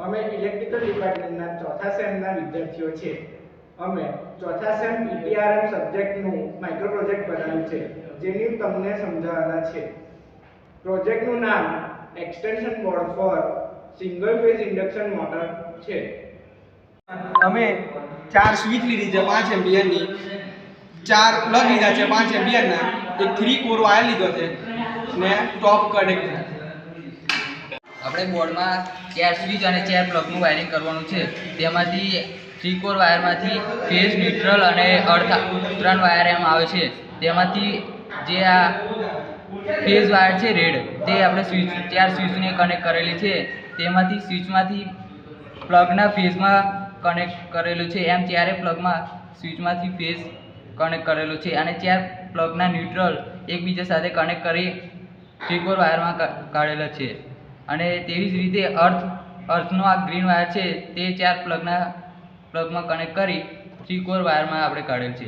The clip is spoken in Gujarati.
અમે ઇલેક્ટ્રિકલ ડિપાર્ટમેન્ટના ચોથા સેમના વિદ્યાર્થીઓ છે. અમે ચોથા સેમ PTRM સબ્જેક્ટનું માઇક્રો પ્રોજેક્ટ બનાવ્યું છે, જેની તમને સમજાવવાના છે. પ્રોજેક્ટનું નામ extension board four single phase induction motor છે. અમે 4 સ્વિચ લીધી છે 5 એમ્પિયરની, 4 પ્લગ લીધા છે 5 એમ્પિયરના, એક 3 કોર વાયર લીધો છે ને ટોપ કનેક્ટ. આપણે બોર્ડમાં 4 સ્વિચ અને 4 પ્લગનું વાયરિંગ કરવાનું છે. તેમાંથી 3 કોર વાયરમાંથી ફેઝ, ન્યુટ્રલ અને અર્થ 3 વાયર એમ આવે છે. તેમાંથી જે આ ફેઝ વાયર છે રેડ, તે આપણે 4 સ્વિચને કનેક્ટ કરેલી છે. તેમાંથી સ્વિચમાંથી પ્લગના ફેઝમાં કનેક્ટ કરેલું છે. એમ 4 પ્લગમાં સ્વિચમાંથી ફેઝ કનેક્ટ કરેલું છે અને 4 પ્લગના ન્યુટ્રલ એકબીજા સાથે કનેક્ટ કરી 3 કોર વાયરમાં કાઢેલા છે. અને તેવી જ રીતે અર્થનો આ ગ્રીન વાયર છે તે 4 પ્લગમાં કનેક્ટ કરી 3 કોર વાયરમાં આપણે કાઢેલ છે.